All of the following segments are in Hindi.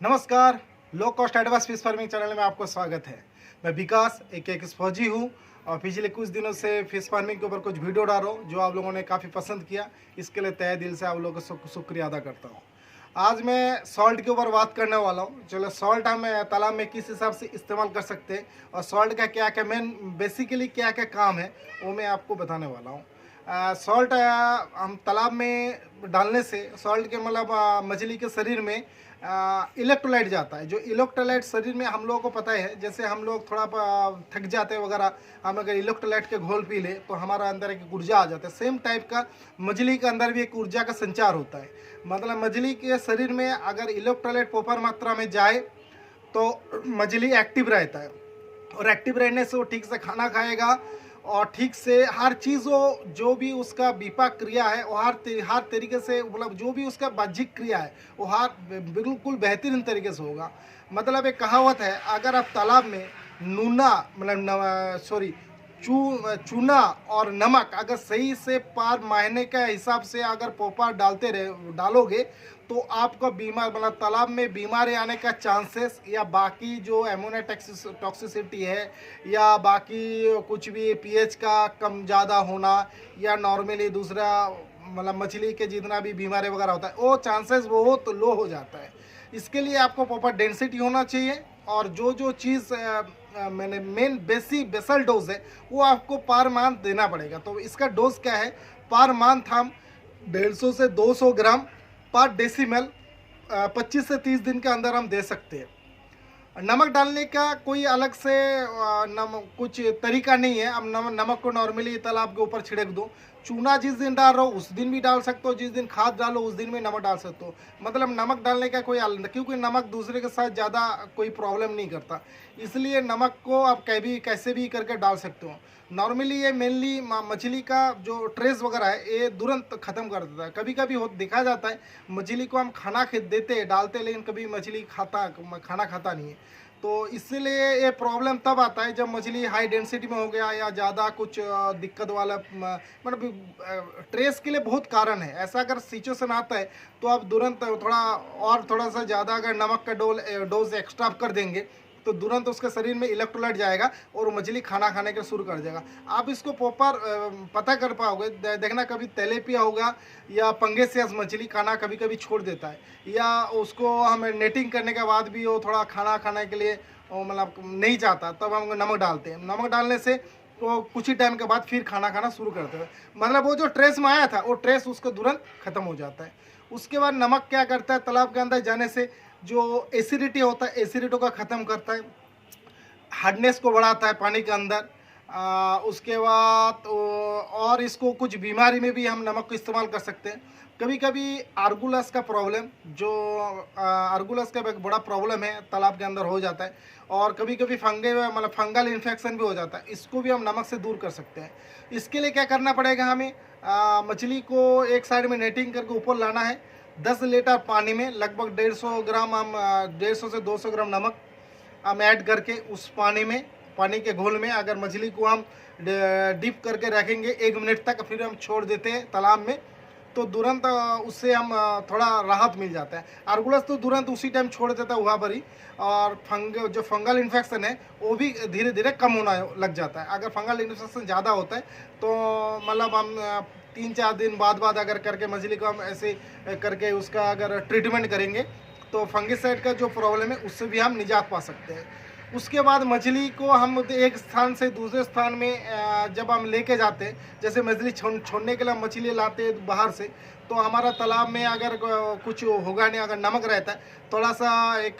नमस्कार, low cost advance fish farming channel में आपको स्वागत है। मैं विकास एक फौजी हूँ और पिछले कुछ दिनों से फिश फार्मिंग के ऊपर कुछ वीडियो डाल रहा हूँ जो आप लोगों ने काफ़ी पसंद किया। इसके लिए तहे दिल से आप लोगों का शुक्रिया अदा करता हूँ। आज मैं सॉल्ट के ऊपर बात करने वाला हूँ। चलो, सॉल्ट हम तालाब में किस हिसाब से इस्तेमाल कर सकते हैं और सॉल्ट का क्या क्या मेन बेसिकली क्या क्या काम है वो मैं आपको बताने वाला हूँ। सॉल्ट हम तालाब में डालने से सॉल्ट के मतलब मछली के शरीर में इलेक्ट्रोलाइट जाता है। जो इलेक्ट्रोलाइट शरीर में हम लोगों को पता है, जैसे हम लोग थोड़ा थक जाते हैं वगैरह, हम अगर इलेक्ट्रोलाइट के घोल पी ले तो हमारा अंदर एक ऊर्जा आ जाता है। सेम टाइप का मछली के अंदर भी एक ऊर्जा का संचार होता है। मतलब मछली के शरीर में अगर इलेक्ट्रोलाइट प्रॉपर मात्रा में जाए तो मछली एक्टिव रहता है और एक्टिव रहने से वो ठीक से खाना खाएगा और ठीक से हर चीज़ वो जो भी उसका विपाक क्रिया है वो हर तरीके से, मतलब जो भी उसका बाह्यिक क्रिया है वो हर बिल्कुल बेहतरीन तरीके से होगा। मतलब एक कहावत है, अगर आप तालाब में नूना मतलब चूना और नमक अगर सही से पार महीने का हिसाब से अगर पोपा डालोगे तो आपको बीमार मतलब तालाब में बीमारी आने का चांसेस या बाकी जो एमोनिया टॉक्सिसिटी है या बाकी कुछ भी पीएच का कम ज़्यादा होना या नॉर्मली दूसरा मतलब मछली के जितना भी बीमारी वगैरह होता है वो चांसेस बहुत लो हो जाता है। इसके लिए आपको प्रॉपर डेंसिटी होना चाहिए और जो चीज़ मैंने मेन बेसल डोज है वो आपको पर मंथ देना पड़ेगा। तो इसका डोज क्या है, पर मंथ हम 150 से 200 ग्राम पर डेसिमल 25 से 30 दिन के अंदर हम दे सकते हैं। नमक डालने का कोई अलग से कुछ तरीका नहीं है। अब नमक को नॉर्मली तालाब के ऊपर छिड़क दो। चूना जिस दिन डाल रहा हो उस दिन भी डाल सकते हो, जिस दिन खाद डालो उस दिन भी नमक डाल सकते हो। मतलब नमक डालने का कोई क्योंकि नमक दूसरे के साथ ज़्यादा कोई प्रॉब्लम नहीं करता, इसलिए नमक को आप कैसे भी करके डाल सकते हो। नॉर्मली ये मेनली मछली का जो ट्रेस वगैरह है ये तुरंत ख़त्म कर देता है। कभी कभी देखा जाता है मछली को हम खाना देते डालते लेकिन कभी मछली खाना खाता नहीं है। तो इसलिए ये प्रॉब्लम तब आता है जब मछली हाई डेंसिटी में हो गया या ज़्यादा कुछ दिक्कत वाला मतलब ट्रेस के लिए बहुत कारण है। ऐसा अगर सिचुएशन आता है तो आप तुरंत थोड़ा सा ज़्यादा अगर नमक का डोज एक्स्ट्रा कर देंगे तो तुरंत उसके शरीर में इलेक्ट्रोलाइट जाएगा और मछली खाना खाने के शुरू कर देगा। आप इसको प्रॉपर पता कर पाओगे, देखना कभी तेलेपिया होगा या पंगेसियस मछली खाना कभी कभी छोड़ देता है या उसको हम नेटिंग करने के बाद भी वो थोड़ा खाना खाने के लिए मतलब नहीं चाहता, तब हम नमक डालते हैं। नमक डालने से तो कुछ ही टाइम के बाद फिर खाना खाना शुरू करते हैं। मतलब वो जो ट्रेस में आया था वो ट्रेस उसको तुरंत खत्म हो जाता है। उसके बाद नमक क्या करता है, तालाब के अंदर जाने से जो एसिडिटी होता है एसिडिटी को ख़त्म करता है, हार्डनेस को बढ़ाता है पानी के अंदर। उसके बाद और इसको कुछ बीमारी में भी हम नमक को इस्तेमाल कर सकते हैं। कभी कभी आर्गुलस का प्रॉब्लम जो आर्गुलस का एक बड़ा प्रॉब्लम है तालाब के अंदर हो जाता है और कभी कभी मतलब फंगल इन्फेक्शन भी हो जाता है, इसको भी हम नमक से दूर कर सकते हैं। इसके लिए क्या करना पड़ेगा, हमें मछली को एक साइड में नेटिंग करके ऊपर लाना है। 10 लीटर पानी में लगभग 150 ग्राम हम 150 से 200 ग्राम नमक हम ऐड करके उस पानी के घोल में अगर मछली को हम डिप करके रखेंगे 1 मिनट तक, फिर हम छोड़ देते हैं तालाब में तो तुरंत उससे हम थोड़ा राहत मिल जाता है। आर्गुलस तो तुरंत उसी टाइम छोड़ देता है वहाँ पर ही और जो फंगल इन्फेक्शन है वो भी धीरे धीरे कम होना लग जाता है। अगर फंगल इन्फेक्शन ज़्यादा होता है तो मतलब हम 3-4 दिन बाद अगर करके मछली को हम ऐसे करके उसका अगर ट्रीटमेंट करेंगे तो फंगिसाइड का जो प्रॉब्लम है उससे भी हम निजात पा सकते हैं। उसके बाद मछली को हम एक स्थान से दूसरे स्थान में जब हम लेके जाते हैं, जैसे मछली छोड़ने के लिए मछली लाते हैं बाहर से, तो हमारा तालाब में अगर कुछ होगा नहीं, अगर नमक रहता है थोड़ा सा एक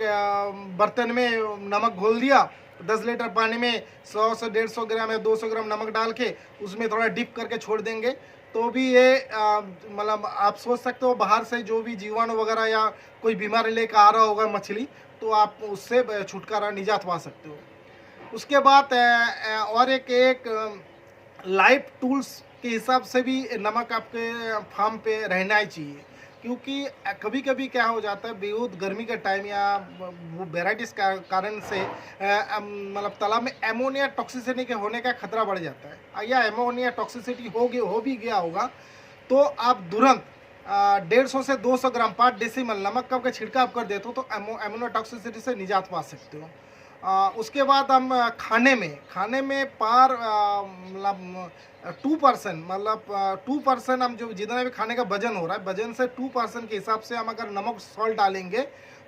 बर्तन में नमक घोल दिया, 10 लीटर पानी में 100 से 150 ग्राम या 200 ग्राम नमक डाल के उसमें थोड़ा डिप करके छोड़ देंगे तो भी ये मतलब आप सोच सकते हो बाहर से जो भी जीवाणु वगैरह या कोई बीमारी लेकर आ रहा होगा मछली तो आप उससे छुटकारा निजात पा सकते हो। उसके बाद और एक लाइफ टूल्स के हिसाब से भी नमक आपके फार्म पे रहना ही चाहिए, क्योंकि कभी कभी क्या हो जाता है बेहद गर्मी का टाइम या वो वेराइटीज का कारण से मतलब तालाब में एमोनिया टॉक्सिसिटी के होने का खतरा बढ़ जाता है या एमोनिया टॉक्सिसिटी हो भी गया होगा तो आप तुरंत 150 से 200 ग्राम 5 डेसिमल नमक का छिड़काव कर देते हो तो एमोनोटॉक्सिसिटी से निजात पा सकते हो। उसके बाद हम खाने में पार मतलब 2% मतलब 2% हम जो जितना भी खाने का वजन हो रहा है वजन से 2% के हिसाब से हम अगर नमक सॉल्ट डालेंगे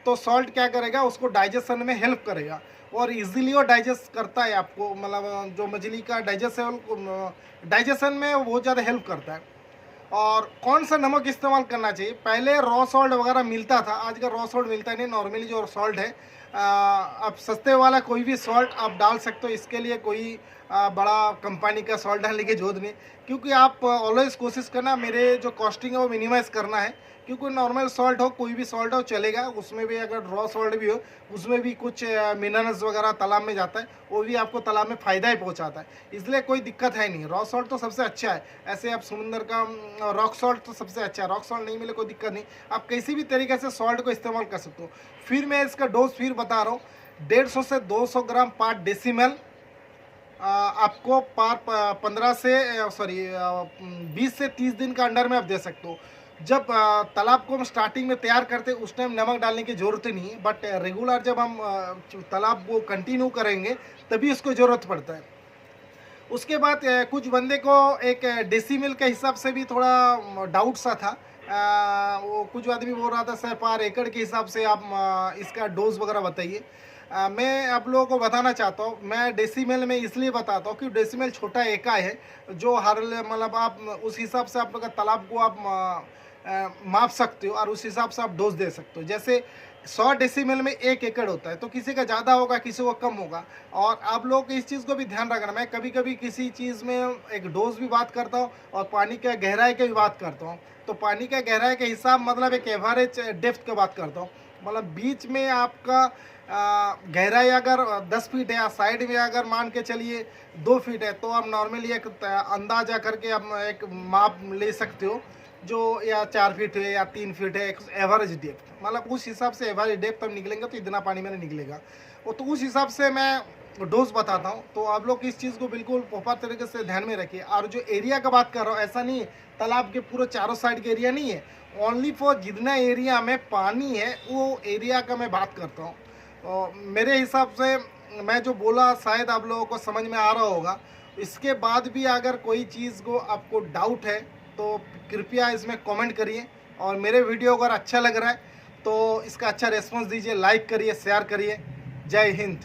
तो सॉल्ट क्या करेगा, उसको डाइजेशन में हेल्प करेगा और इजीली वो डाइजेस्ट करता है आपको, मतलब जो मछली का डाइजेशन में वो बहुत ज़्यादा हेल्प करता है। और कौन सा नमक इस्तेमाल करना चाहिए, पहले रॉ सॉल्ट वगैरह मिलता था, आजकल रॉ सॉल्ट मिलता नहीं, नॉर्मली जो सॉल्ट है अब सस्ते वाला कोई भी सॉल्ट आप डाल सकते हो। इसके लिए कोई बड़ा कंपनी का सॉल्ट डालने की जरूरत नहीं, क्योंकि आप ऑलवेज कोशिश करना मेरे जो कॉस्टिंग है वो मिनिमाइज़ करना है, क्योंकि नॉर्मल सॉल्ट हो कोई भी सॉल्ट हो चलेगा, उसमें भी अगर रॉ सॉल्ट भी हो उसमें भी कुछ मिनरल्स वगैरह तालाब में जाता है, वो भी आपको तालाब में फ़ायदा ही पहुंचाता है, इसलिए कोई दिक्कत है नहीं। रॉ सॉल्ट तो सबसे अच्छा है, ऐसे आप समुंदर का रॉक सॉल्ट तो सबसे अच्छा है, रॉक सॉल्ट नहीं मिले कोई दिक्कत नहीं, आप किसी भी तरीके से सॉल्ट को इस्तेमाल कर सकते हो। फिर मैं इसका डोज फिर बता रहा हूँ, 150 से 200 ग्राम 5 डेसिमल आपको 20 से 30 दिन का अंडर में आप दे सकते हो। जब तालाब को हम स्टार्टिंग में तैयार करते हैं उस टाइम नमक डालने की ज़रूरत नहीं है, बट रेगुलर जब हम तालाब को कंटिन्यू करेंगे तभी उसको ज़रूरत पड़ता है। उसके बाद कुछ बंदे को एक डेसिमल के हिसाब से भी थोड़ा डाउट सा था, वो कुछ आदमी बोल रहा था सर पर एकड़ के हिसाब से आप इसका डोज वगैरह बताइए। मैं आप लोगों को बताना चाहता हूँ, मैं डेसिमल में इसलिए बताता हूँ कि डेसिमल छोटा इकाई है जो हर मतलब आप उस हिसाब से आप लोग का तालाब को आप माप सकते हो और उस हिसाब से आप डोज दे सकते हो। जैसे 100 डेसिमल में 1 एकड़ होता है, तो किसी का ज़्यादा होगा किसी को कम होगा, और आप लोग इस चीज़ को भी ध्यान रखना। मैं कभी कभी किसी चीज़ में एक डोज भी बात करता हूँ और पानी का गहराई की भी बात करता हूँ, तो पानी का गहराई के हिसाब मतलब एक एवरेज डेप्थ की बात करता हूँ, मतलब बीच में आपका गहराई अगर 10 फीट है या साइड में अगर मान के चलिए 2 फीट है, तो आप नॉर्मली एक अंदाजा करके आप एक माप ले सकते हो जो या 4 फीट है या 3 फीट है, एक एवरेज डेप्थ, मतलब उस हिसाब से एवरेज डेप्थ हम निकलेंगे तो इतना पानी मेरा निकलेगा, वो तो उस हिसाब से मैं डोज बताता हूँ। तो आप लोग इस चीज़ को बिल्कुल प्रॉपर तरीके से ध्यान में रखिए। और जो एरिया का बात कर रहा हूँ, ऐसा नहीं है तालाब के पूरे चारों साइड के एरिया नहीं है, ओनली फॉर जितना एरिया में पानी है वो एरिया का मैं बात करता हूँ। तो मेरे हिसाब से मैं जो बोला शायद आप लोगों को समझ में आ रहा होगा। इसके बाद भी अगर कोई चीज़ को आपको डाउट है तो कृपया इसमें कमेंट करिए, और मेरे वीडियो अगर अच्छा लग रहा है तो इसका अच्छा रेस्पॉन्स दीजिए, लाइक करिए, शेयर करिए। जय हिंद।